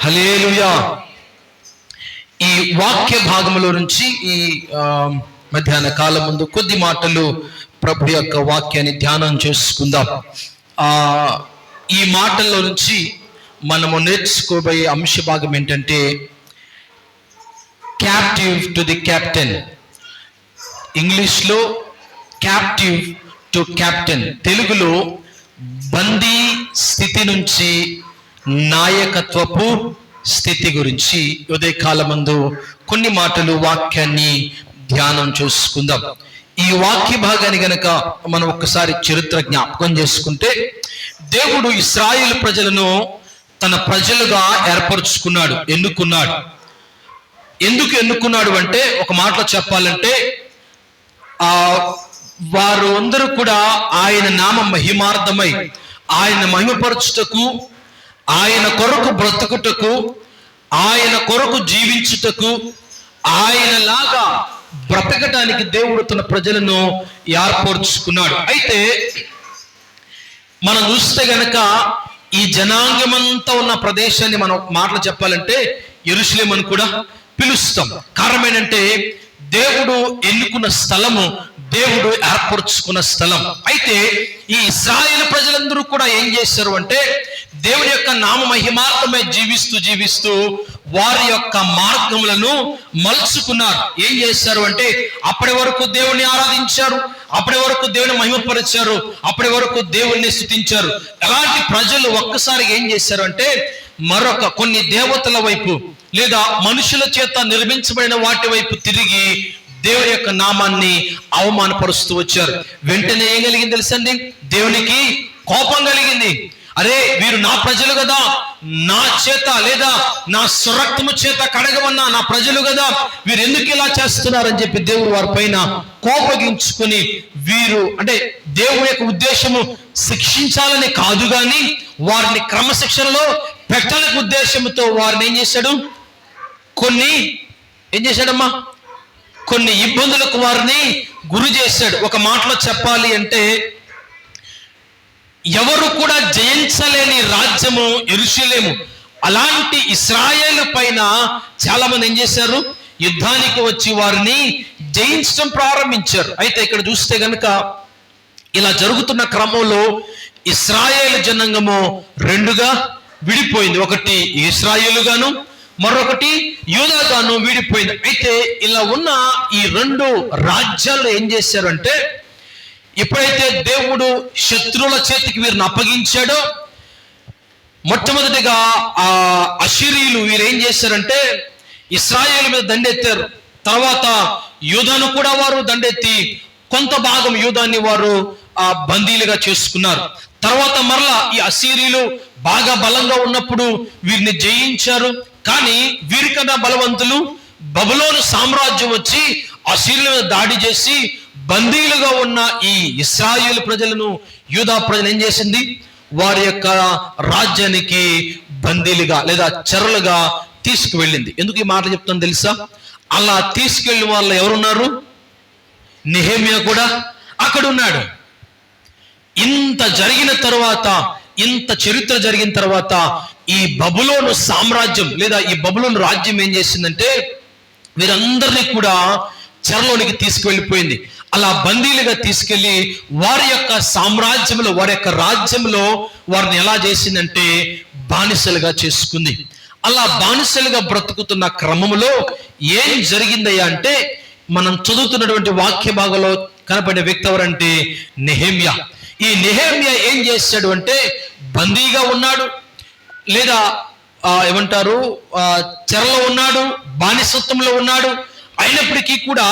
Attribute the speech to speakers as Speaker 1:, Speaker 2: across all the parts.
Speaker 1: హల్లెలూయా. ఈ వాక్య భాగంలో నుంచి ఈ మధ్యాహ్న కాలం ముందు కొద్ది మాటలు ప్రభు యొక్క వాక్యాన్ని ధ్యానం చేసుకుందాం. ఈ మాటల్లో నుంచి మనము నేర్చుకోబోయే అంశ భాగం ఏంటంటే క్యాప్టివ్ టు ది కెప్టెన్. ఇంగ్లీష్లో క్యాప్టివ్ టు కెప్టెన్, తెలుగులో బందీ స్థితి నుంచి నాయకత్వపు స్థితి గురించి ఉదయకాలమందు కొన్ని మాటలు వాక్యాన్ని ధ్యానం చేసుకుందాం. ఈ వాక్య భాగాన్ని గనక మనం ఒక్కసారి చరిత్ర జ్ఞాపకం చేసుకుంటే, దేవుడు ఇశ్రాయేలు ప్రజలను తన ప్రజలుగా ఏర్పరచుకున్నాడు, ఎన్నుకున్నాడు. ఎందుకు ఎన్నుకున్నాడు అంటే, ఒక మాటలో చెప్పాలంటే వారు అందరూ కూడా ఆయన నామ మహిమార్థమై ఆయన మహిమపరచుటకు, ఆయన కొరకు బ్రతుకుటకు, ఆయన కొరకు జీవించుటకు, ఆయనలాగా బ్రతకటానికి దేవుడు తన ప్రజలను ఏర్పరచుకున్నాడు. అయితే మనం చూస్తే గనక ఈ జనాంగమంతా ఉన్న ప్రదేశాన్ని మనం మాటలు చెప్పాలంటే యెరూషలేము అని కూడా పిలుస్తాం. కారణం ఏంటంటే దేవుడు ఎన్నుకున్న స్థలము, దేవుడు ఏర్పరచుకున్న స్థలం. అయితే ఈ ఇశ్రాయేలు ప్రజలందరూ కూడా ఏం చేశారు అంటే, దేవుని యొక్క నామ మహిమార్థమై జీవిస్తూ వారి యొక్క మార్గములను మలుచుకున్నారు. ఏం చేశారు అంటే, అప్పటి వరకు దేవుని ఆరాధించారు, అప్పటి వరకు దేవుని మహిమపరిచారు, అప్పటి వరకు దేవుణ్ణి స్తుతించారు. అలాంటి ప్రజలు ఒక్కసారి ఏం చేశారు అంటే, మరొక కొన్ని దేవతల వైపు లేదా మనుషుల చేత నిర్మించబడిన వాటి వైపు తిరిగి దేవుని యొక్క నామాన్ని అవమానపరుస్తూ వచ్చారు. వెంటనే ఏం కలిగింది తెలుసండి? దేవునికి కోపం కలిగింది. అరే, వీరు నా ప్రజలు కదా, నా చేత లేదా నా స్వరక్తము చేత కడగమన్నా నా ప్రజలు కదా, వీరు ఎందుకు ఇలా చేస్తున్నారని చెప్పి దేవుడు వారి పైన కోపగించుకుని, వీరు అంటే దేవుని యొక్క ఉద్దేశము శిక్షించాలని కాదు కానీ వారిని క్రమశిక్షణలో పెట్టడానికి ఉద్దేశంతో వారిని ఏం చేశాడు? కొన్ని ఇబ్బందులకు వారిని గురి చేశాడు. ఒక మాటలో చెప్పాలి అంటే, ఎవరు కూడా జయించలేని రాజ్యము యెరూషలేము. అలాంటి ఇశ్రాయేలు పైన చాలా మంది ఏం చేశారు? యుద్ధానికి వచ్చి వారిని జయించడం ప్రారంభించారు. అయితే ఇక్కడ చూస్తే గనుక ఇలా జరుగుతున్న క్రమంలో ఇశ్రాయేలు జనాంగము రెండుగా విడిపోయింది. ఒకటి ఇశ్రాయేలుగాను, మరొకటి యూదాగాను విడిపోయింది. అయితే ఇలా ఉన్న ఈ రెండు రాజ్యాలు ఏం చేశారు అంటే, ఎప్పుడైతే దేవుడు శత్రువుల చేతికి వీరిని అప్పగించాడో, మొట్టమొదటిగా ఆ అషీరీయులు వీరేం చేశారంటే ఇశ్రాయేలు మీద దండెత్తారు. తర్వాత యూదాను కూడా వారు దండెత్తి కొంత భాగం యూదాన్ని వారు బందీలుగా చేసుకున్నారు. తర్వాత మరలా ఈ అషీరీయులు బాగా బలంగా ఉన్నప్పుడు వీరిని జయించారు. కానీ వీరికన్నా బలవంతులు బబులోను సామ్రాజ్యం వచ్చి అషీరీయుల మీద దాడి చేసి బందీలుగా ఉన్న ఈ ఇశ్రాయేలు ప్రజలను, యూదా ప్రజలు ఏం చేసింది? వారి యొక్క రాజ్యానికి బందీలుగా లేదా చెరలుగా తీసుకువెళ్ళింది. ఎందుకు ఈ మాటలు చెప్తాను తెలుసా? అలా తీసుకెళ్ళిన వాళ్ళు ఎవరున్నారు? నెహెమ్యా కూడా అక్కడ ఉన్నాడు. ఇంత జరిగిన తర్వాత, ఇంత చరిత్ర జరిగిన తర్వాత ఈ బబులోను సామ్రాజ్యం లేదా ఈ బబులోను రాజ్యం ఏం చేసిందంటే వీరందరినీ కూడా చెరలోనికి తీసుకువెళ్ళిపోయింది. అలా బందీలుగా తీసుకెళ్లి వారి యొక్క సామ్రాజ్యంలో, వారి యొక్క రాజ్యంలో వారిని ఎలా చేసిందంటే బానిసలుగా చేసుకుంది. అలా బానిసలుగా బ్రతుకుతున్న క్రమంలో ఏం జరిగిందయ్యా అంటే, మనం చదువుతున్నటువంటి వాక్య భాగంలో కనపడే వ్యక్తి ఎవరంటే నెహెమ్యా. ఈ నెహెమ్యా ఏం చేశాడు అంటే, బందీగా ఉన్నాడు, లేదా ఏమంటారు చెరలో ఉన్నాడు, బానిసత్వంలో ఉన్నాడు. అయినప్పటికీ కూడా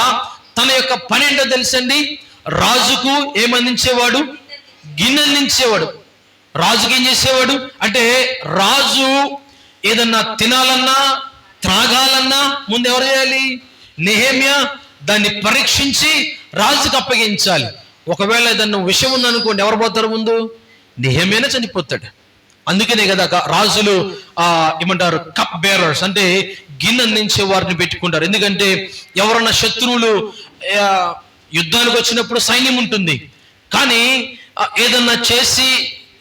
Speaker 1: తన యొక్క పని ఏంటో తెలుసండి? రాజుకు ఏమందించేవాడు? గిన్నె అందించేవాడు. రాజుకి ఏం చేసేవాడు అంటే, రాజు ఏదన్నా తినాలన్నా త్రాగాలన్నా ముందు ఎవరు చేయాలి? నెహెమ్యా దాన్ని పరీక్షించి రాజుకు అప్పగించాలి. ఒకవేళ ఏదన్నా విషయం ఉందనుకోండి, ఎవరు పోతారు ముందు? నెహెమ్యానే చనిపోతాడు. అందుకనే కదా రాజులు ఏమంటారు కప్ బేరర్స్, అంటే గిన్నె అందించే వారిని పెట్టుకుంటారు. ఎందుకంటే ఎవరన్నా శత్రువులు యుద్ధానికి వచ్చినప్పుడు సైన్యం ఉంటుంది, కానీ ఏదన్నా చేసి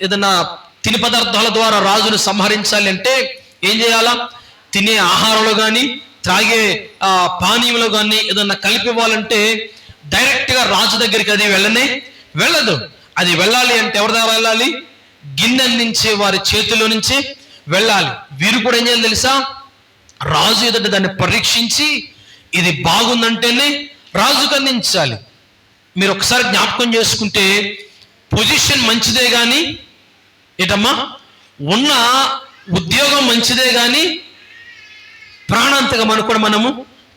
Speaker 1: ఏదన్నా తిని పదార్థాల ద్వారా రాజును సంహరించాలి అంటే ఏం చేయాలా? తినే ఆహారంలో కానీ త్రాగే పానీయంలో కానీ ఏదన్నా కలిపివ్వాలంటే డైరెక్ట్గా రాజు దగ్గరికి అది వెళ్ళదు. అది వెళ్ళాలి అంటే ఎవరి దగ్గర వెళ్ళాలి? గిన్నె నుంచి, వారి చేతిలో నుంచి వెళ్ళాలి. వీరు కూడా ఏం చేయాలి తెలుసా? రాజు ఎదుట దాన్ని పరీక్షించి ఇది బాగుందంటేనే రాజుకు అందించాలి. మీరు ఒకసారి జ్ఞాపకం చేసుకుంటే పొజిషన్ మంచిదే కానీ ఏటమ్మా, ఉన్న ఉద్యోగం మంచిదే కానీ ప్రాణాంతకం అని కూడా మనము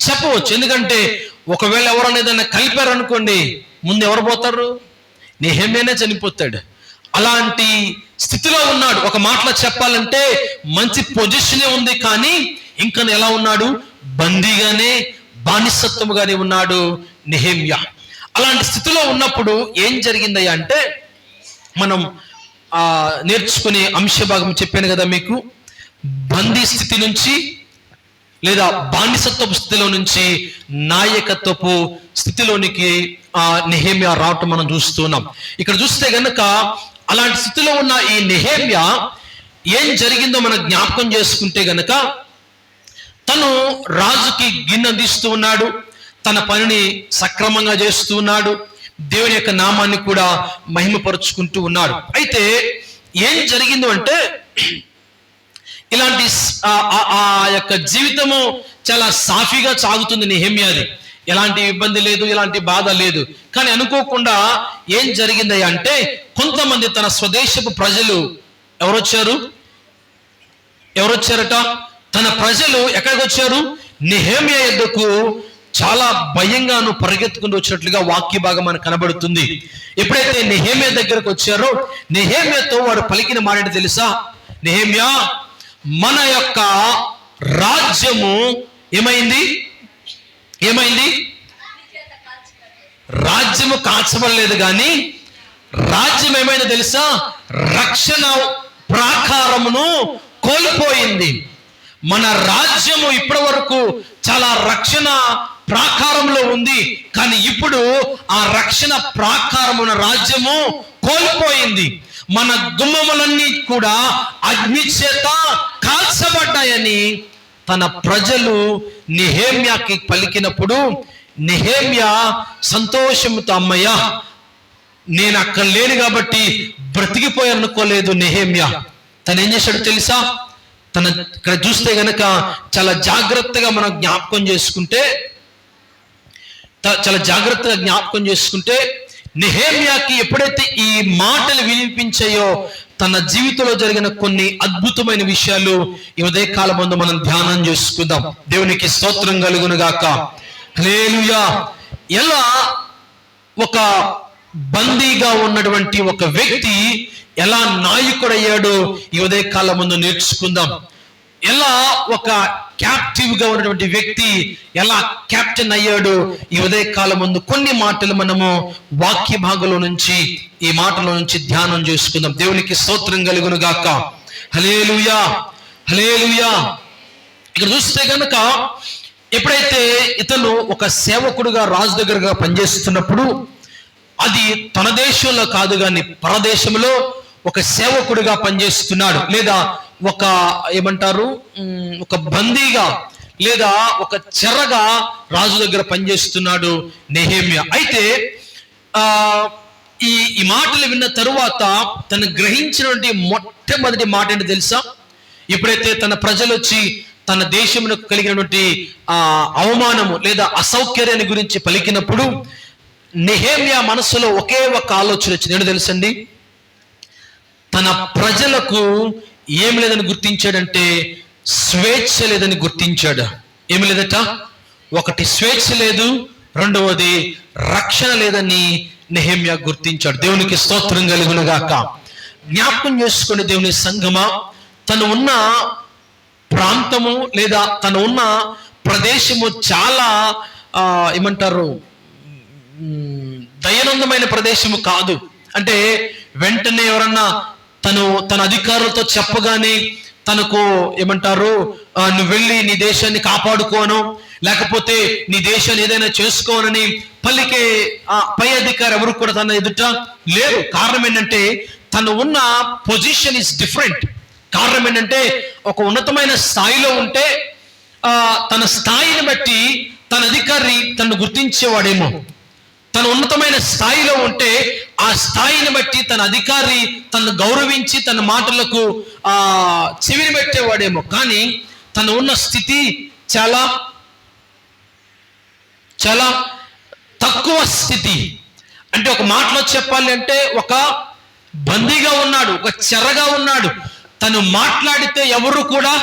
Speaker 1: చెప్పవచ్చు. ఎందుకంటే ఒకవేళ ఎవరైనా ఏదైనా కలిపారు అనుకోండి, ముందు ఎవరు పోతారు? నెహెమ్యానే చనిపోతాడు. అలాంటి స్థితిలో ఉన్నాడు. ఒక మాటలో చెప్పాలంటే మంచి పొజిషనే ఉంది, కానీ ఇంకా ఎలా ఉన్నాడు? బందీగానే, బానిసత్వముగానే ఉన్నాడు నెహెమ్యా. అలాంటి స్థితిలో ఉన్నప్పుడు ఏం జరిగిందయ్యా అంటే, మనం నేర్చుకునే అంశభాగం చెప్పాను కదా మీకు. బందీ స్థితి నుంచి లేదా బానిసత్వపు స్థితిలో నుంచి నాయకత్వపు స్థితిలోనికి నెహెమ్యా రావటం మనం చూస్తున్నాం. ఇక్కడ చూస్తే గనుక అలాంటి స్థితిలో ఉన్న ఈ నెహెమ్యా ఏం జరిగిందో మనం జ్ఞాపకం చేసుకుంటే గనక, తను రాజుకి గిన్నె అందిస్తూ ఉన్నాడు, తన పనిని సక్రమంగా చేస్తూ ఉన్నాడు, దేవుని యొక్క నామాన్ని కూడా మహిమపరుచుకుంటూ ఉన్నాడు. అయితే ఏం జరిగిందో అంటే, ఇలాంటి ఆ యొక్క జీవితము చాలా సాఫీగా సాగుతుంది నెహెమ్యాది. ఎలాంటి ఇబ్బంది లేదు, ఎలాంటి బాధ లేదు. కానీ అనుకోకుండా ఏం జరిగింది అంటే, కొంతమంది తన స్వదేశపు ప్రజలు ఎవరొచ్చారట? తన ప్రజలు ఎక్కడికి వచ్చారు? నెహెమ్యా యొద్దకు చాలా భయంగాను పరిగెత్తుకుంటూ వచ్చినట్లుగా వాక్య భాగం మనకు కనబడుతుంది. ఎప్పుడైతే నెహెమ్యా దగ్గరకు వచ్చారో, నెహెమ్యాతో వారు పలికిన మాట తెలుసా? నెహెమ్యా, మన యొక్క రాజ్యము ఏమైంది? రాజ్యము కాల్చబడలేదు, కానీ రాజ్యం ఏమైందో తెలుసా? రక్షణ ప్రాకారమును కోల్పోయింది. మన రాజ్యము ఇప్పటి వరకు చాలా రక్షణ ప్రాకారంలో ఉంది, కానీ ఇప్పుడు ఆ రక్షణ ప్రాకారమున రాజ్యము కోల్పోయింది. మన గుమ్మములన్నీ కూడా అగ్ని చేత కాల్చబడ్డాయని తన ప్రజలు నెహెమ్యాకి పలికినప్పుడు, నెహెమ్యా సంతోషంతో, అమ్మయ్య, నేను అక్కడ లేను కాబట్టి బ్రతికిపోయి అనుకోలేదు నెహెమ్యా. తను ఏం చేశాడు తెలుసా? ఇక్కడ చూస్తే గనక చాలా జాగ్రత్తగా మనం జ్ఞాపకం చేసుకుంటే నెహెమ్యాకి ఎప్పుడైతే ఈ మాటలు వినిపించాయో, తన జీవితంలో జరిగిన కొన్ని అద్భుతమైన విషయాలు ఈ ఉదయకాల ముందు మనం ధ్యానం చేసుకుందాం. దేవునికి స్తోత్రం కలుగును గాక. హల్లెలూయా. ఎలా ఒక బందీగా ఉన్నటువంటి ఒక వ్యక్తి ఎలా నాయకుడయ్యాడో ఈ ఉదయకాల ముందు నేర్చుకుందాం. ఎలా ఒక క్యాప్టివ్ గా ఉన్నటువంటి వ్యక్తి ఎలా కెప్టెన్ అయ్యాడు ఈ ఉదయకాలం ముందు కొన్ని మాటలు మనము వాక్య భాగంలో నుంచి, ఈ మాటలో నుంచి ధ్యానం చేసుకుందాం. దేవునికి స్తోత్రం కలుగును గాక. హల్లెలూయా, హల్లెలూయా. ఇక్కడ చూస్తే కనుక ఎప్పుడైతే ఇతను ఒక సేవకుడుగా రాజు దగ్గరగా పనిచేస్తున్నప్పుడు, అది తన దేశంలో కాదు కానీ పరదేశంలో ఒక సేవకుడిగా పనిచేస్తున్నాడు, లేదా ఒక ఒక బందీగా లేదా ఒక చెరగా రాజు దగ్గర పనిచేస్తున్నాడు నెహెమ్యా. అయితే ఈ మాటలు విన్న తరువాత తను గ్రహించినటువంటి మొట్టమొదటి మాట ఏంటి తెలుసా? ఎప్పుడైతే తన ప్రజలు వచ్చి తన దేశంలో కలిగినటువంటి అవమానము లేదా అసౌకర్యాన్ని గురించి పలికినప్పుడు నెహెమ్యా మనసులో ఒకే ఒక ఆలోచన వచ్చింది. ఏంటో తెలుసండి? తన ప్రజలకు ఏమి లేదని గుర్తించాడంటే స్వేచ్ఛ లేదని గుర్తించాడు. ఏమి లేదట? ఒకటి స్వేచ్ఛ లేదు, రెండవది రక్షణ లేదని నెహెమ్యా గుర్తించాడు. దేవునికి స్తోత్రం కలుగును గాక. జ్ఞాపకం చేసుకునే దేవుని సంఘమా, తను ఉన్న ప్రాంతము లేదా తను ఉన్న ప్రదేశము చాలా దయానందమైన ప్రదేశము కాదు. అంటే వెంటనే ఎవరన్నా తన అధికారులతో చెప్పగానే తనకు నువ్వు వెళ్ళి నీ దేశాన్ని కాపాడుకోను, లేకపోతే నీ దేశాన్ని ఏదైనా చేసుకోనని పలికే పై అధికారి ఎవరు కూడా తన ఎదుట లేరు. కారణం ఏంటంటే తను ఉన్న పొజిషన్ ఇస్ డిఫరెంట్. కారణం ఏంటంటే ఒక ఉన్నతమైన స్థాయిలో ఉంటే తన స్థాయిని బట్టి తన అధికారి తనను గుర్తించేవాడేమో. తన ఉన్నతమైన స్థాయిలో ఉంటే ఆ స్థాయిని బట్టి తన అధికారి తనను గౌరవించి తన మాటలకు చెవిని పెట్టేవాడేమో. కానీ తను ఉన్న స్థితి చాలా చాలా తక్కువ స్థితి. అంటే ఒక మాటలో చెప్పాలి అంటే ఒక బందీగా ఉన్నాడు, ఒక చెరగా ఉన్నాడు. తను మాట్లాడితే ఎవరు కూడా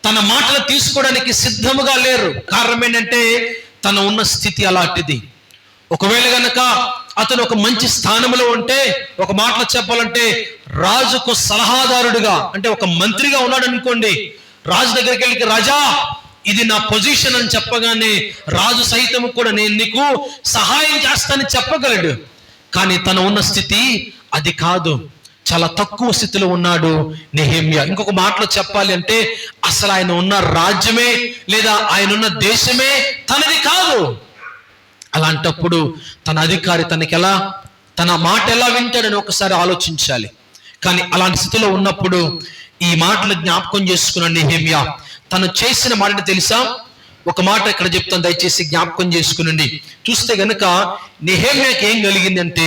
Speaker 1: తన మాటలు తీసుకోవడానికి సిద్ధముగా లేరు. కారణం ఏంటంటే తను ఉన్న స్థితి అలాంటిది. ఒకవేళ గనక అతను ఒక మంచి స్థానంలో ఉంటే, ఒక మాటలో చెప్పాలంటే రాజుకు సలహాదారుడిగా, అంటే ఒక మంత్రిగా ఉన్నాడు అనుకోండి, రాజు దగ్గరికి వెళ్ళి రాజా ఇది నా పొజిషన్ అని చెప్పగానే రాజు సైతం కూడా నేను నీకు సహాయం చేస్తానని చెప్పగలడు. కానీ తను ఉన్న స్థితి అది కాదు, చాలా తక్కువ స్థితిలో ఉన్నాడు నెహెమ్యా. ఇంకొక మాటలో చెప్పాలి అంటే అసలు ఆయన ఉన్న రాజ్యమే లేదా ఆయన ఉన్న దేశమే తనది కాదు. అలాంటప్పుడు తన అధికారి తన మాట ఎలా వింటాడని ఒకసారి ఆలోచించాలి. కానీ అలాంటి స్థితిలో ఉన్నప్పుడు ఈ మాటలు జ్ఞాపకం చేసుకున్న నెహెమ్యా తను చేసిన మాట తెలుసా? ఒక మాట ఇక్కడ చెప్తాను, దయచేసి జ్ఞాపకం చేసుకునండి. చూస్తే గనుక నెహెమ్యాకి ఏం కలిగింది అంటే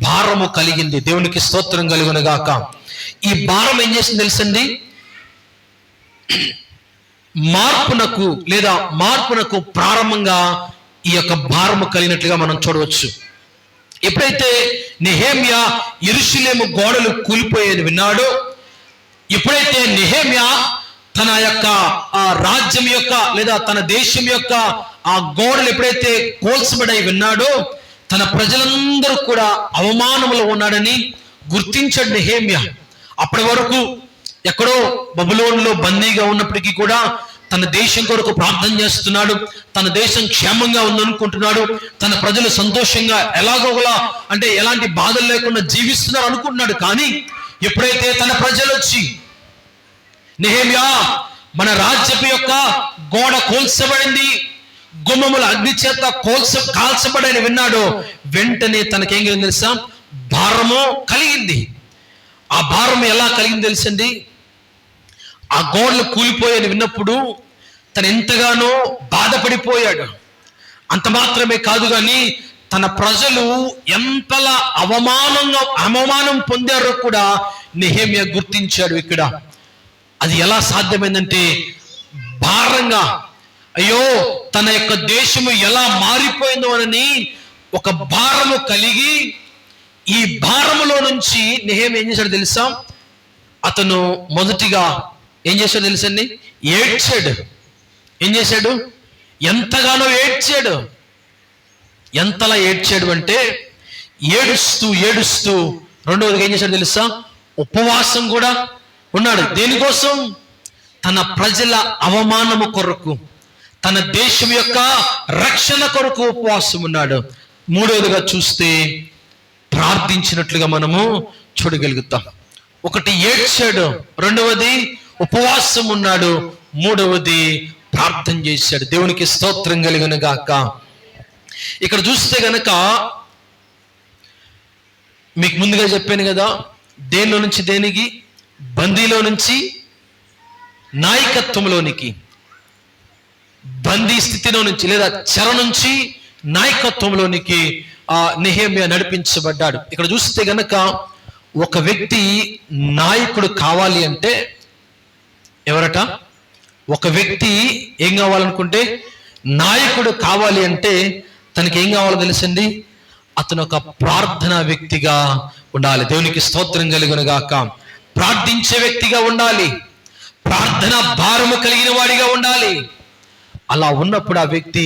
Speaker 1: భారము కలిగింది. దేవునికి స్తోత్రం కలుగును గాక. ఈ భారం ఏం చేసింది తెలుసండి? మార్పునకు ప్రారంభంగా ఈ యొక్క భారము కలిగినట్లుగా మనం చూడవచ్చు. ఎప్పుడైతే నెహెమ్యా యెరూషలేము గోడలు కూలిపోయేది విన్నాడో, ఎప్పుడైతే నెహెమ్యా తన యొక్క రాజ్యం యొక్క లేదా తన దేశం యొక్క ఆ గోడలు ఎప్పుడైతే కోల్చబడి విన్నాడో, తన ప్రజలందరూ కూడా అవమానంలో ఉన్నాడని గుర్తించాడు నెహెమ్యా. అప్పటి వరకు ఎక్కడో బబులోనులో బందీగా ఉన్నప్పటికీ కూడా తన దేశం కొరకు ప్రార్థన చేస్తున్నాడు. తన దేశం క్షేమంగా ఉందనుకుంటున్నాడు. తన ప్రజలు సంతోషంగా ఎలాగోలా అంటే ఎలాంటి బాధలు లేకుండా జీవిస్తున్నారు అనుకుంటున్నాడు. కానీ ఎప్పుడైతే తన ప్రజలు వచ్చి నెహెమ్యా మన రాజ్యపు యొక్క గోడ కోల్చబడింది, గుమ్మముల అగ్ని చేత కాల్చబడని విన్నాడో, వెంటనే తనకేం కలిగింది తెలుసా? భారము కలిగింది. ఆ భారం ఎలా కలిగింది తెలుసండి? ఆ గోడలు కూలిపోయాని విన్నప్పుడు తను ఎంతగానో బాధపడిపోయాడు. అంత మాత్రమే కాదు కానీ తన ప్రజలు ఎంతలా అవమానం పొందారో కూడా నెహెమ్యా గుర్తించాడు. ఇక్కడ అది ఎలా సాధ్యమైందంటే భారంగా, అయ్యో తన యొక్క దేశము ఎలా మారిపోయిందో అని ఒక భారము కలిగి, ఈ భారములో నుంచి నెహెమ్యా ఏం చేశాడు తెలుసా? అతను మొదటిగా ఏం చేశాడు తెలుసండి? ఏడ్చాడు. ఏం చేశాడు? ఎంతగానో ఏడ్చాడు. ఎంతలా ఏడ్చాడు అంటే ఏడుస్తూ రెండవదిగా ఏం చేశాడు తెలుసా? ఉపవాసం కూడా ఉన్నాడు. దేనికోసం? తన ప్రజల అవమానము కొరకు, తన దేశం యొక్క రక్షణ కొరకు ఉపవాసం ఉన్నాడు. మూడవదిగా చూస్తే ప్రార్థించినట్లుగా మనము చూడగలుగుతాం. ఒకటి ఏడ్చాడు, రెండవది ఉపవాసం ఉన్నాడు, మూడవది ప్రార్థన చేశాడు. దేవునికి స్తోత్రం కలుగును గాక. ఇక్కడ చూస్తే గనక మీకు ముందుగా చెప్పాను కదా, దేనిలో నుంచి దేనికి? బందీలో నుంచి నాయకత్వంలోనికి, బందీ స్థితిలో నుంచి లేదా చెర నుంచి నాయకత్వంలోనికి నెహెమ్యా నడిపించబడ్డాడు. ఇక్కడ చూస్తే గనక ఒక వ్యక్తి నాయకుడు కావాలి అంటే ఎవరట? ఒక వ్యక్తి ఏం కావాలనుకుంటే నాయకుడు కావాలి అంటే తనకి ఏం కావాలో తెలుసండి? అతను ఒక ప్రార్థనా వ్యక్తిగా ఉండాలి. దేవునికి స్తోత్రం కలుగును గాక. ప్రార్థించే వ్యక్తిగా ఉండాలి, ప్రార్థన భారము కలిగిన వాడిగా ఉండాలి. అలా ఉన్నప్పుడు ఆ వ్యక్తి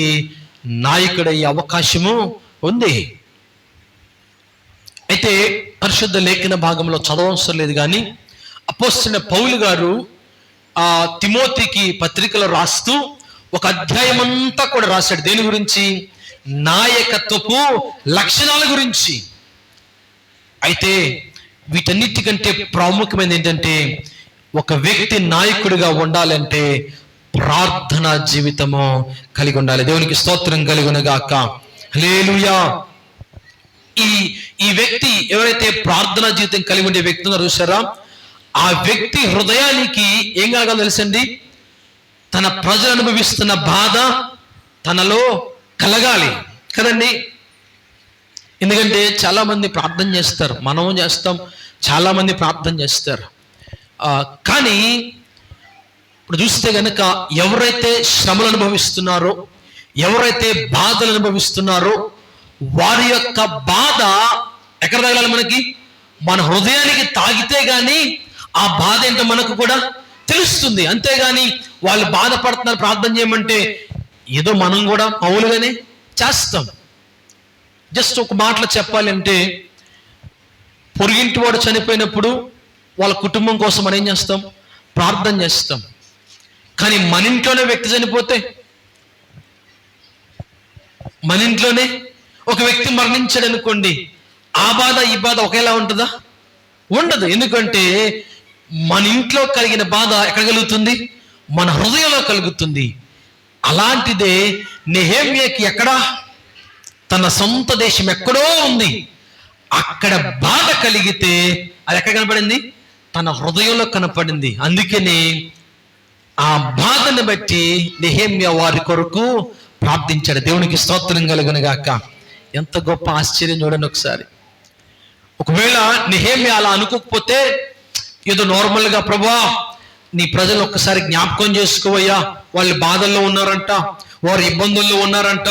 Speaker 1: నాయకుడయ్యే అవకాశము ఉంది. అయితే పరిశుద్ధ లేఖన భాగంలో చదవవసరం లేదు కానీ అపోస్తలుడైన పౌలు గారు తిమోతికి పత్రికలో రాస్తూ ఒక అధ్యాయం అంతా కూడా రాశాడు. దేని గురించి? నాయకత్వపు లక్షణాల గురించి. అయితే వీటన్నిటికంటే ప్రాముఖ్యమైనది ఏంటంటే ఒక వ్యక్తి నాయకుడిగా ఉండాలంటే ప్రార్థనా జీవితము కలిగి ఉండాలి. దేవునికి స్తోత్రం కలుగును గాక. హల్లెలూయా. ఈ వ్యక్తి ఎవరైతే ప్రార్థనా జీవితం కలిగి ఉండే వ్యక్తి ఉన్నారో చూసారా, ఆ వ్యక్తి హృదయానికి ఏం కలగాలో తెలుసండి? తన ప్రజలు అనుభవిస్తున్న బాధ తనలో కలగాలి కదండి. ఎందుకంటే చాలా మంది ప్రార్థన చేస్తారు, మనము చేస్తాం, చాలా మంది ప్రార్థన చేస్తారు. కానీ ఇప్పుడు చూస్తే గనక ఎవరైతే శ్రమలు అనుభవిస్తున్నారో, ఎవరైతే బాధలు అనుభవిస్తున్నారో వారి యొక్క బాధ ఎక్కడ తగలాలి? మనకి మన హృదయానికి తాగితే గాని ఆ బాధ ఏంటో మనకు కూడా తెలుస్తుంది. అంతేగాని వాళ్ళు బాధపడుతున్నారు ప్రార్థన చేయమంటే ఏదో మనం కూడా మామూలుగానే చేస్తాం. జస్ట్ ఒక మాటలో చెప్పాలి అంటే, పొరుగింటి వాడు చనిపోయినప్పుడు వాళ్ళ కుటుంబం కోసం మనం ఏం చేస్తాం? ప్రార్థన చేస్తాం. కానీ మన ఇంట్లోనే వ్యక్తి చనిపోతే, మన ఇంట్లోనే ఒక వ్యక్తి మరణించాడు అనుకోండి, ఆ బాధ ఈ బాధ ఒకేలా ఉంటుందా? ఉండదు. ఎందుకంటే మన ఇంట్లో కలిగిన బాధ ఎక్కడ కలుగుతుంది? మన హృదయంలో కలుగుతుంది. అలాంటిదే నెహెమ్యాకి ఎక్కడ? తన సొంత దేశం ఎక్కడో ఉంది, అక్కడ బాధ కలిగితే అది ఎక్కడ కనపడింది? తన హృదయంలో కనపడింది. అందుకని ఆ బాధను బట్టి నెహెమ్యా వారి కొరకు ప్రార్థించాడు. దేవునికి స్తోత్రం కలుగును గాక. ఎంత గొప్ప ఆశ్చర్యం చూడండి ఒకసారి. ఒకవేళ నెహెమ్యా అలా అనుకోకపోతే, ఏదో నార్మల్గా ప్రభువా నీ ప్రజలు ఒక్కసారి జ్ఞాపకం చేసుకోవయ్యా, వాళ్ళు బాధల్లో ఉన్నారంట, వారు ఇబ్బందుల్లో ఉన్నారంట,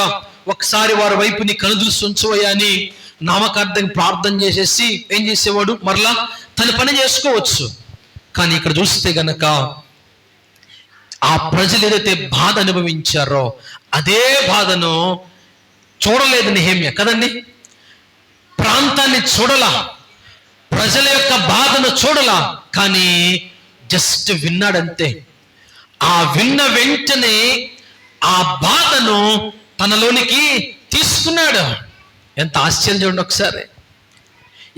Speaker 1: ఒకసారి వారి వైపు నీ కనుదృష్టి ఉంచవయ్యా అని నామకార్థం ప్రార్థన చేసేసి ఏం చేసేవాడు? మరలా తన పని చేసుకోవచ్చు. కానీ ఇక్కడ చూస్తే గనక ఆ ప్రజలు ఏదైతే బాధ అనుభవించారో అదే బాధను చూడలేదు నెహెమ్యా కదండి. ప్రాంతాన్ని చూడలా, ప్రజల యొక్క బాధను చూడలా, కానీ జస్ట్ విన్నాడంతే. ఆ విన్న వెంటనే ఆ బాధను తనలోనికి తీసుకున్నాడు. ఎంత ఆశ్చర్యం చూడండి ఒకసారి.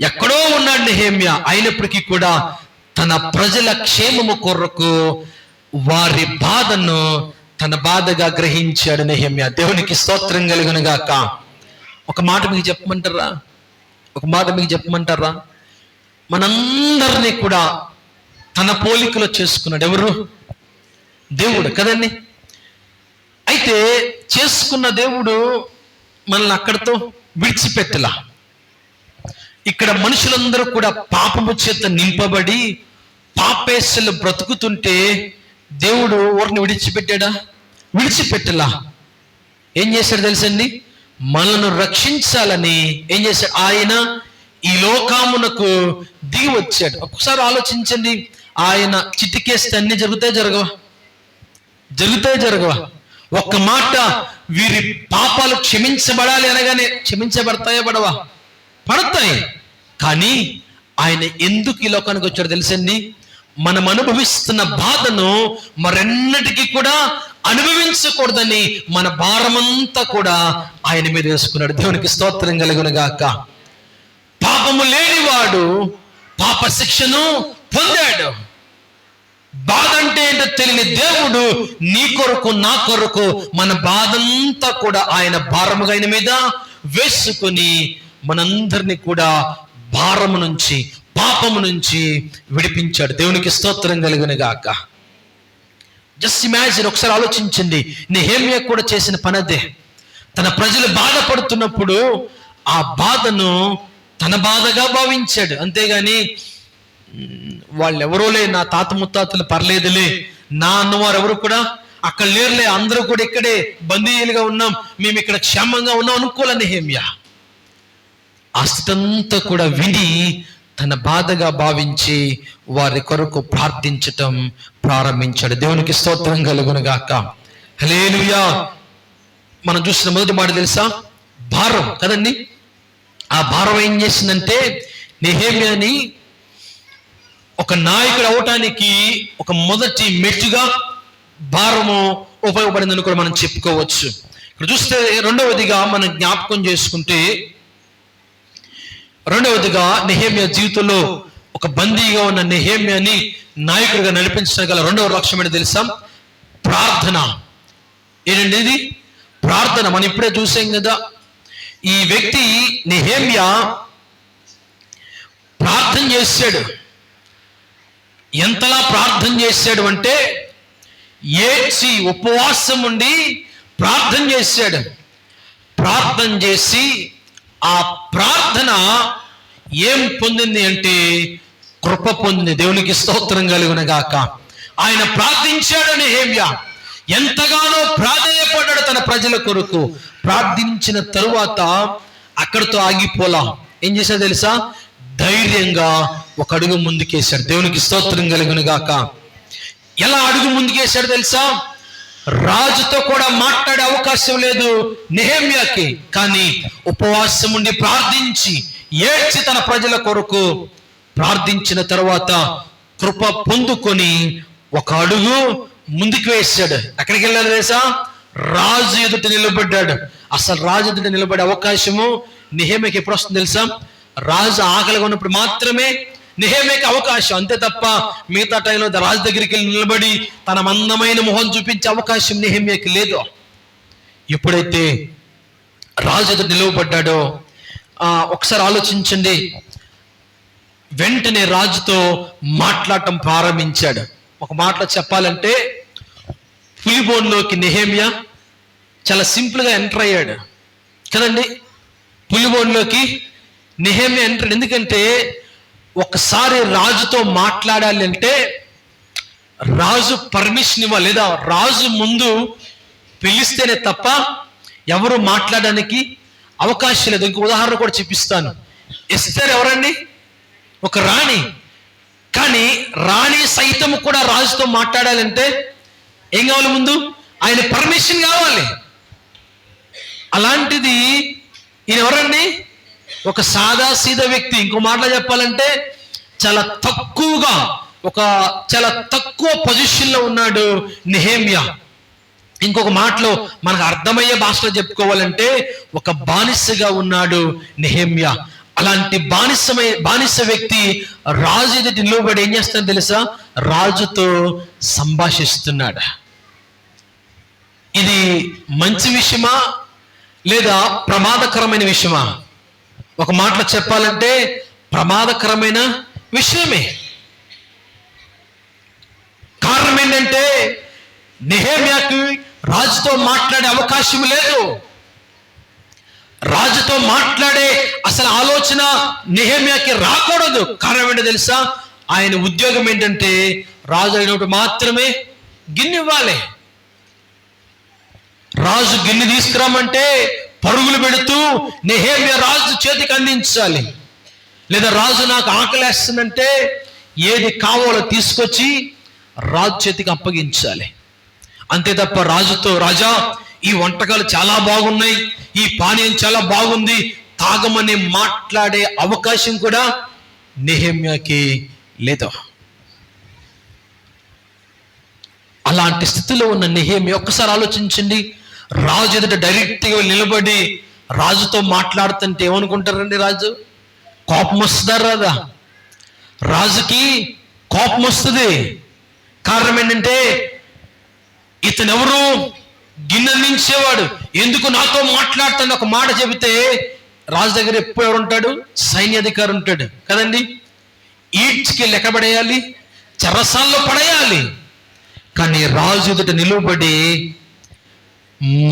Speaker 1: ఎక్కడో ఉన్నాడు నెహెమ్యా, అయినప్పటికీ కూడా తన ప్రజల క్షేమము కొరకు వారి బాధను తన బాధగా గ్రహించాడు నెహెమ్యా. దేవునికి స్తోత్రం కలుగును గాక. ఒక మాట మీకు చెప్పమంటారా? మనందరినీ కూడా తన పోలికలో చేసుకున్నాడు. ఎవరు? దేవుడు కదండి. అయితే చేసుకున్న దేవుడు మనల్ని అక్కడితో విడిచిపెట్టలా. ఇక్కడ మనుషులందరూ కూడా పాపము చేత నింపబడి పాపేశలు బ్రతుకుతుంటే దేవుడు ఎవరిని విడిచిపెట్టాడా? విడిచిపెట్టలా. ఏం చేశాడు తెలుసండి? మనల్ని రక్షించాలని ఏం చేశాడు? ఆయన ఈ లోకమునకు దిగి వచ్చాడు. ఒకసారి ఆలోచించండి, ఆయన చిటికేస్తే అన్ని జరగవా? ఒక్క మాట, వీరి పాపాలు క్షమించబడాలి అనగానే క్షమించబడతాయా? పడతాయి. కానీ ఆయన ఎందుకు ఈ లోకానికి వచ్చాడు తెలుసండి? మనం అనుభవిస్తున్న బాధను మరెన్నటికీ కూడా అనుభవించకూడదని మన భారమంతా కూడా ఆయన మీద వేసుకున్నాడు. దేవునికి స్తోత్రం కలుగును గాక. పాపము లేనివాడు పాప శిక్షను పొందాడు. బాధ అంటే ఏంటో తెలియని దేవుడు నీ కొరకు నా కొరకు మన బాధంతా కూడా ఆయన భారముగా ఆయన మీద వేసుకుని మనందరినీ కూడా భారము నుంచి పాపము నుంచి విడిపించాడు. దేవునికి స్తోత్రం కలుగును గాక. జస్ట్ ఇమాజిన్, ఒకసారి ఆలోచించండి. నెహెమ్యా కూడా చేసిన పని అదే. తన ప్రజలు బాధపడుతున్నప్పుడు ఆ బాధను తన బాధగా భావించాడు. అంతేగాని వాళ్ళు ఎవరోలే, నా తాత ముత్తాతలు పర్లేదులే, నా అన్నవారు ఎవరు కూడా అక్కడ లేరులే, అందరూ కూడా ఇక్కడే బందీయులుగా ఉన్నాం, మేము ఇక్కడ క్షేమంగా ఉన్నాం అనుకోలే నెహెమ్యా. ఆ స్థితంతా కూడా విని తన బాధగా భావించి వారి కొరకు ప్రార్థించటం ప్రారంభించాడు. దేవునికి స్తోత్రం కలుగును గాక. హల్లెలూయా. మనం చూసిన మొదటి మాట తెలుసా? భారం కదండి. ఆ భారం ఏం చేసిందంటే నెహెమ్యాని ఒక నాయకుడు అవటానికి ఒక మొదటి మెట్టుగా భారము ఉపయోగపడిందని కూడా మనం చెప్పుకోవచ్చు. ఇక్కడ చూస్తే రెండవదిగా మనం జ్ఞాపకం చేసుకుంటే, రెండవదిగా నెహెమ్యా జీవితంలో ఒక బందీగా ఉన్న నెహెమ్యాని నాయకుడిగా నడిపించడం గల రెండవ లక్ష్యం ఏంటో తెలుసా? ప్రార్థన. ఏంటండి ఇది? ప్రార్థన. మనం ఇప్పుడే చూసాం కదా, ఈ వ్యక్తి నెహెమ్యా ప్రార్థన చేశాడు. ఎంతలా ప్రార్థన చేశాడు అంటే ఏడ్చి ఉపవాసం ఉండి ప్రార్థన చేశాడు. ప్రార్థన చేసి ఆ ప్రార్థన ఏం పొందింది అంటే కృప పొందింది. దేవునికి స్తోత్రం కలుగునగాక. ఆయన ప్రార్థించాడు. నెహెమ్యా ఎంతగానో ప్రాధేయపడ్డాడు తన ప్రజల కొరకు. ప్రార్థించిన తరువాత అక్కడితో ఆగిపోలా. ఏం చేశాడు తెలుసా? ధైర్యంగా ఒక అడుగు ముందుకేశాడు. దేవునికి స్తోత్రం కలుగునగాక. ఎలా అడుగు ముందుకేశాడు తెలుసా? రాజుతో కూడా మాట్లాడే అవకాశం లేదు నెహెమ్యాకి, కానీ ఉపవాసం ఉండి ప్రార్థించి ఏడ్చి తన ప్రజల కొరకు ప్రార్థించిన తర్వాత కృప పొందుకొని ఒక అడుగు ముందుకు వేశాడు. ఎక్కడికి వెళ్ళాడు తెలుసా? రాజు ఎదుట నిలబడ్డాడు. అసలు రాజు ఎదుట నిలబడే అవకాశము నెహెమ్యాకి ఎప్పుడు వస్తుంది తెలుసా? రాజు ఆకలిగా ఉన్నప్పుడు మాత్రమే నెహెమ్యాకి అవకాశం, అంతే తప్ప మిగతా టైంలో రాజు దగ్గరికి వెళ్ళి నిలబడి తన మందమైన మొహం చూపించే అవకాశం నెహెమ్యాకి లేదు. ఎప్పుడైతే రాజు ఎదుట నిలవబడ్డాడో ఒకసారి ఆలోచించండి. వెంటనే రాజుతో మాట్లాడటం ప్రారంభించాడు. ఒక మాటలో చెప్పాలంటే పులిబోన్లోకి నెహెమ్యా చాలా సింపుల్గా ఎంటర్ అయ్యాడు కదండి. పులిబోన్లోకి నెహెమ్యా ఎంటర్. ఎందుకంటే ఒకసారి రాజుతో మాట్లాడాలి అంటే రాజు పర్మిషన్ ఇవ్వాలి, లేదా రాజు ముందు పిలిస్తేనే తప్ప ఎవరు మాట్లాడడానికి అవకాశం లేదు. ఇంకో ఉదాహరణ కూడా చూపిస్తాను. ఎస్తేర్ ఎవరండి? ఒక రాణి. కానీ రాణి సైతం కూడా రాజుతో మాట్లాడాలంటే ఏం కావాలి? ముందు ఆయన పర్మిషన్ కావాలి. అలాంటిది ఈయన ఎవరండి? ఒక సాదా సీదా వ్యక్తి. ఇంకో మాటలో చెప్పాలంటే చాలా తక్కువ పొజిషన్లో ఉన్నాడు నెహెమ్యా. ఇంకొక మాటలో మనకు అర్థమయ్యే భాషలో చెప్పుకోవాలంటే ఒక బానిసగా ఉన్నాడు నెహెమ్యా. అలాంటి బానిస వ్యక్తి రాజు ఎదుటి నిలబడి ఏం చేస్తాడో తెలుసా? రాజుతో సంభాషిస్తున్నాడు. ఇది మంచి విషయమా లేదా ప్రమాదకరమైన విషయమా? ఒక మాటలో చెప్పాలంటే ప్రమాదకరమైన విషయమే. కారణం ఏంటంటే నెహెమ్యాకి రాజుతో మాట్లాడే అవకాశం లేదు. రాజుతో మాట్లాడే అసలు ఆలోచన నెహెమ్యాకి రాకూడదు. కారణం ఏంటో తెలుసా? ఆయన ఉద్యోగం ఏంటంటే రాజు అయినప్పుడు మాత్రమే గిన్నె ఇవ్వాలి. రాజు గిన్నె తీసుకురామంటే పరుగులు పెడుతూ నెహెమ్యా రాజు చేతికి అందించాలి. లేదా రాజు నాకు ఆకలేస్తుందంటే ఏది కావాలో తీసుకొచ్చి రాజు చేతికి అప్పగించాలి. అంతే తప్ప రాజుతో రాజా ఈ వంటకాలు చాలా బాగున్నాయి, ఈ పానీయం చాలా బాగుంది, తాగమని మాట్లాడే అవకాశం కూడా నెహెమ్యాకి లేదు. అలాంటి స్థితిలో ఉన్న నెహెమ్యా ఒక్కసారి ఆలోచించండి. రాజు ఎదుట డైరెక్ట్గా నిలబడి రాజుతో మాట్లాడుతుంటే ఏమనుకుంటారండి? రాజు కోపం వస్తుందా? రాదా? రాజుకి కోపం వస్తుంది. కారణం ఏంటంటే ఇతను ఎవరు? గిన్నె అందించేవాడు. ఎందుకు నాతో మాట్లాడుతాను? ఒక మాట చెబితే రాజు దగ్గర ఎప్పుడు ఎవరు ఉంటాడు? సైన్యాధికారి ఉంటాడు కదండి. ఈడ్చికి లెక్క పడేయాలి, చెరసాల్లో పడేయాలి. కానీ రాజు ఎదుట నిలబడి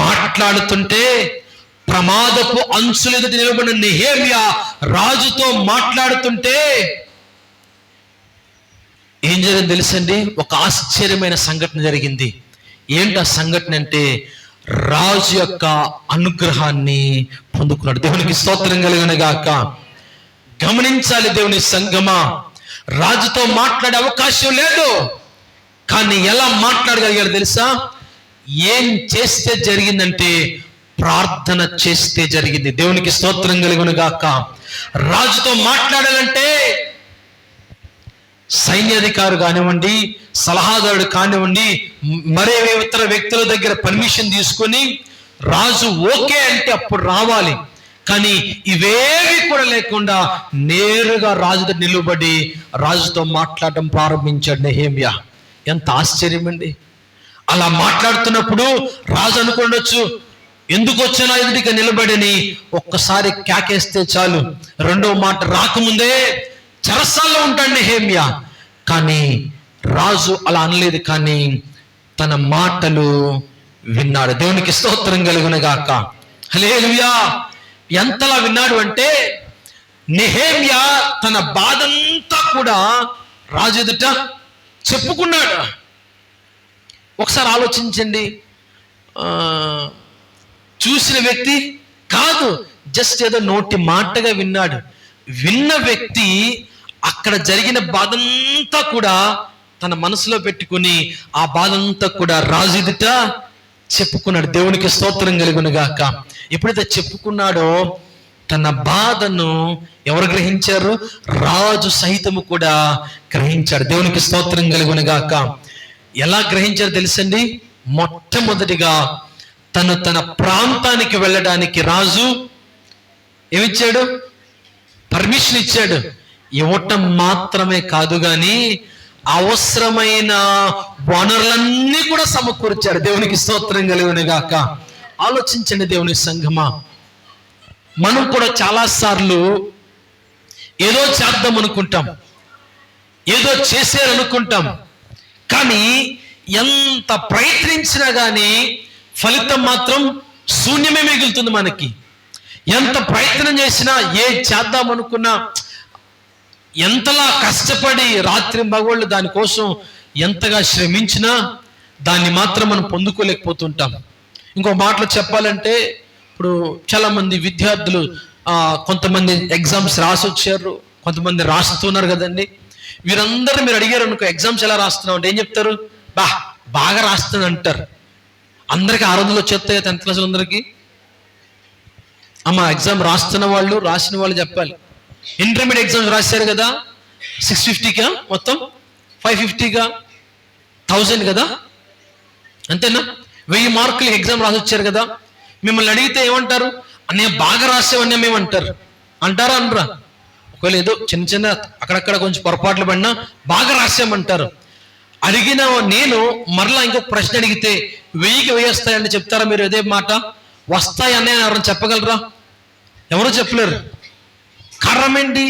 Speaker 1: మాట్లాడుతుంటే ప్రమాదపు అంచుల ఎదుట నిలబడిన నెహెమ్యా రాజుతో మాట్లాడుతుంటే ఏం జరిగింది తెలుసండి? ఒక ఆశ్చర్యమైన సంఘటన జరిగింది. ఏంటి ఆ సంఘటన అంటే రాజు యొక్క అనుగ్రహాన్ని పొందుకున్నాడు. దేవునికి స్తోత్రం కలుగునుగాక. గమనించాలి దేవుని సంగమా, రాజుతో మాట్లాడే అవకాశం లేదు. కానీ ఎలా మాట్లాడగలిగాడు తెలుసా? ఏం చేస్తే జరిగిందంటే ప్రార్థన చేస్తే జరిగింది. దేవునికి స్తోత్రం కలుగునుగాక. రాజుతో మాట్లాడాలంటే సైన్యాధికారు కానివ్వండి, సలహాదారుడు కానివ్వండి, మరే ఇతర వ్యక్తుల దగ్గర పర్మిషన్ తీసుకొని రాజు ఓకే అంటే అప్పుడు రావాలి. కానీ ఇవేవి కూడా లేకుండా నేరుగా రాజు దగ్గర నిలబడి రాజుతో మాట్లాడటం ప్రారంభించాడు నెహెమ్యా. ఎంత ఆశ్చర్యం అండి! అలా మాట్లాడుతున్నప్పుడు రాజు అనుకుండొచ్చు, ఎందుకు వచ్చినా ఎదుటిగా నిలబడిని ఒక్కసారి కేకేస్తే చాలు, రెండో మాట రాకముందే చెరసాల్లో ఉంటాడు నెహెమ్యా. కానీ రాజు అలా అనలేదు, కానీ తన మాటలు విన్నాడు. దేవునికి స్తోత్రం కలుగును గాక. హల్లెలూయా. ఎంతలా విన్నాడు అంటే నెహెమ్యా తన బాధంతా కూడా రాజు ఎదుట చెప్పుకున్నాడు. ఒకసారి ఆలోచించండి, చూసిన వ్యక్తి కాదు, జస్ట్ ఏదో నోటి మాటగా విన్నాడు. విన్న వ్యక్తి అక్కడ జరిగిన బాధంతా కూడా తన మనసులో పెట్టుకుని ఆ బాధంతా కూడా రాజు ఎదుట చెప్పుకున్నాడు. దేవునికి స్తోత్రం కలుగును గాక. ఎప్పుడైతే చెప్పుకున్నాడో తన బాధను ఎవరు గ్రహించారు? రాజు సహితము కూడా గ్రహించాడు. దేవునికి స్తోత్రం కలుగును గాక. ఎలా గ్రహించారు తెలుసండి? మొట్టమొదటిగా తన ప్రాంతానికి వెళ్ళడానికి రాజు ఏమిచ్చాడు? పర్మిషన్ ఇచ్చాడు. ఇవ్వటం మాత్రమే కాదు గాని అవసరమైన వనరులన్నీ కూడా సమకూర్చాడు. దేవునికి స్తోత్రం కలుగును గాక. ఆలోచించండి దేవుని సంఘమా, మనం కూడా చాలా సార్లు ఏదో చేద్దాం అనుకుంటాం, ఏదో చేసేయాలనుకుంటాం, కానీ ఎంత ప్రయత్నించినా కానీ ఫలితం మాత్రం శూన్యమే మిగులుతుంది మనకి. ఎంత ప్రయత్నం చేసినా, ఏ చేద్దాం అనుకున్నా, ఎంతలా కష్టపడి రాత్రి మగవాళ్ళు దానికోసం ఎంతగా శ్రమించినా దాన్ని మాత్రం మనం పొందుకోలేకపోతుంటాం. ఇంకో మాటలో చెప్పాలంటే, ఇప్పుడు చాలా మంది విద్యార్థులు కొంతమంది ఎగ్జామ్స్ రాసి వచ్చారు, కొంతమంది రాస్తున్నారు కదండి. వీరందరూ మీరు అడిగారు అనుకో, ఎగ్జామ్స్ ఎలా రాస్తున్నావు అంటే ఏం చెప్తారు? బాగా రాస్తాను అంటారు. అందరికి 600 వచ్చేస్తాయి 10th క్లాస్ అందరికి. అమ్మ ఎగ్జామ్ రాస్తున్న వాళ్ళు, రాసిన వాళ్ళు చెప్పాలి. ఇంటర్మీడియట్ ఎగ్జామ్స్ రాశారు కదా, 650కా మొత్తం 550కా 1000 కదా, అంతేనా? 1000 మార్కులు ఎగ్జామ్ రాసి వచ్చారు కదా. మిమ్మల్ని అడిగితే ఏమంటారు? అన్నయ్య బాగా రాసేవన్నీ మేము అంటారు. అంటారా అనరా? ఒకవేళ ఏదో చిన్న అక్కడక్కడ కొంచెం పొరపాట్లు పడినా బాగా రాసామంటారు. అడిగిన నేను మరలా ఇంకొక ప్రశ్న అడిగితే 1000కి 1000 వస్తాయని చెప్తారా మీరు? అదే మాట వస్తాయి అన్నయ్య ఎవరైనా చెప్పగలరా? ఎవరు చెప్పలేరు. కారణం ఏంటి?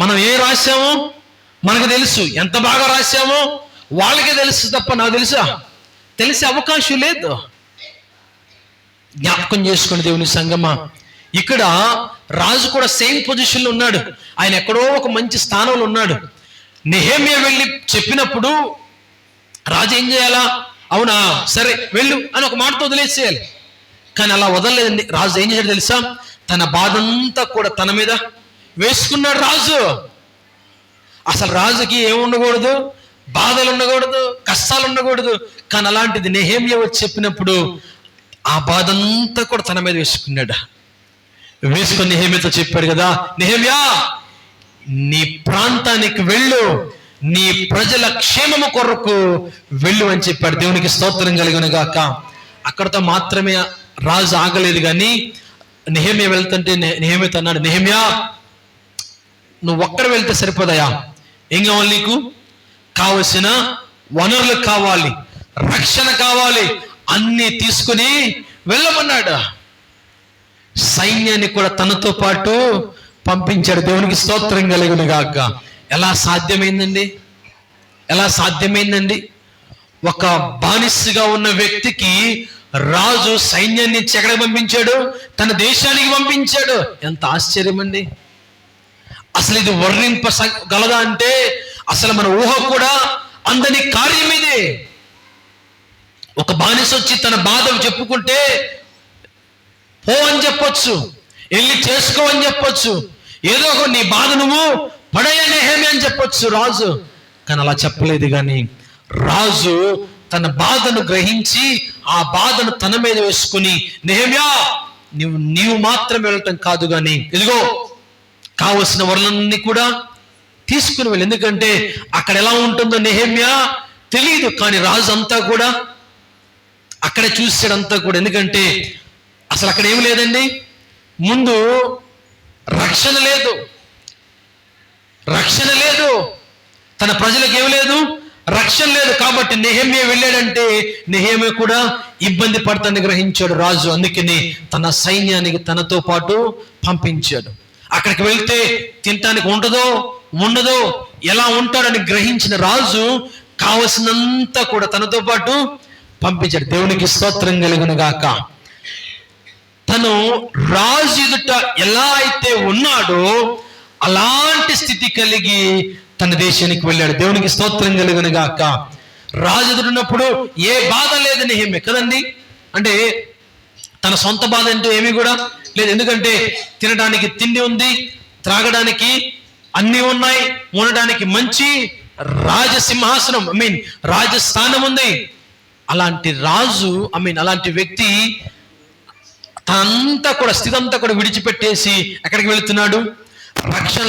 Speaker 1: మనం ఏ రాసామో మనకు తెలుసు, ఎంత బాగా రాసామో వాళ్ళకే తెలుసు తప్ప నాకు తెలుసా? తెలిసే అవకాశం లేదు. జ్ఞాపకం చేసుకోండి దేవుని సంగమా. ఇక్కడ రాజు కూడా సేమ్ పొజిషన్లో ఉన్నాడు. ఆయన ఎక్కడో ఒక మంచి స్థానంలో ఉన్నాడు. నెహెమ్యా వెళ్ళి చెప్పినప్పుడు రాజు ఏం చేయాలా? అవునా సరే వెళ్ళు అని ఒక మాటతో వదిలేసేయాలి. కానీ అలా వదలలేదండి. రాజు ఏం చేశాడు తెలుసా? తన బాధంతా కూడా తన మీద వేసుకున్నాడు రాజు. అసలు రాజుకి ఏముండకూడదు, బాధలు ఉండకూడదు, కష్టాలు ఉండకూడదు. కానీ అలాంటిది నెహెమ్యా వచ్చి చెప్పినప్పుడు ఆ బాధంతా కూడా తన మీద వేసుకున్నాడు. వేసుకొని నెహెమ్యాతో చెప్పాడు కదా, నెహెమ్యా నీ ప్రాంతానికి వెళ్ళు, నీ ప్రజల క్షేమము కొరకు వెళ్ళు అని చెప్పాడు. దేవునికి స్తోత్రం కలుగును గాక. అక్కడతో మాత్రమే రాజు ఆగలేదు కానీ నెహెమ్యా వెళ్తుంటే నెహెమ్యాతో అన్నాడు, నెహెమ్యా నువ్వు ఒక్కడ వెళ్తే సరిపోదయా, ఏం కావాలి? నీకు కావలసిన వనరులు కావాలి, రక్షణ కావాలి, అన్ని తీసుకుని వెళ్ళమన్నాడు. సైన్యాన్ని కూడా తనతో పాటు పంపించాడు. దేవునికి స్తోత్రం కలుగును గాక. ఎలా సాధ్యమైందండి? ఎలా సాధ్యమైందండి? ఒక బానిసగా ఉన్న వ్యక్తికి రాజు సైన్యాన్ని ఎక్కడ పంపించాడు? తన దేశానికి పంపించాడు. ఎంత ఆశ్చర్యం అండి! అసలు ఇది వర్ణింపగలదా అంటే అసలు మన ఊహ కూడా అందని కార్యం ఇది. ఒక బానిస వచ్చి తన బాధ చెప్పుకుంటే పో అని చెప్పొచ్చు, వెళ్ళి చేసుకో అని చెప్పొచ్చు, ఏదో ఒక నీ బాధ నువ్వు పడయ్య నెహెమ్యా అని చెప్పొచ్చు రాజు. కానీ అలా చెప్పలేదు. కానీ రాజు తన బాధను గ్రహించి ఆ బాధను తన మీద వేసుకుని, నెహెమ్యా నీవు మాత్రం వెళ్ళటం కాదు కానీ ఇదిగో కావలసిన వరలన్నీ కూడా తీసుకుని వెళ్ళి. ఎందుకంటే అక్కడ ఎలా ఉంటుందో నెహెమ్యా తెలియదు, కానీ రాజు అంతా కూడా అక్కడే చూసాడంతా కూడా. ఎందుకంటే అసలు అక్కడ ఏమి లేదండి, ముందు రక్షణ లేదు, రక్షణ లేదు, తన ప్రజలకు ఏమి లేదు, రక్షణ లేదు. కాబట్టి నెహెమ్యా వెళ్ళాడంటే నెహెమ్యా కూడా ఇబ్బంది పడతాన్ని గ్రహించాడు రాజు. అందుకని తన సైన్యానికి తనతో పాటు పంపించాడు. అక్కడికి వెళ్తే తినటానికి ఉంటుందో ఉండదో, ఎలా ఉంటాడని గ్రహించిన రాజు కావలసినంత కూడా తనతో పాటు పంపించాడు. దేవునికి స్తోత్రం కలుగును గాక. తను రాజు ఎదుట ఎలా అయితే ఉన్నాడో అలాంటి స్థితి కలిగి తన దేశానికి వెళ్ళాడు. దేవునికి స్తోత్రం కలుగును గాక. రాజు ఎదురున్నప్పుడు ఏ బాధ లేదు నెహెమ్యా కదండి. అంటే తన సొంత బాధ అంటూ ఏమీ కూడా లేదు. ఎందుకంటే తినడానికి తిండి ఉంది, త్రాగడానికి అన్నీ ఉన్నాయి, ఉండడానికి మంచి రాజసింహాసనం రాజస్థానం ఉంది. అలాంటి రాజు అలాంటి వ్యక్తి తనంతా కూడా స్థితి అంతా కూడా విడిచిపెట్టేసి ఎక్కడికి వెళుతున్నాడు? రక్షణ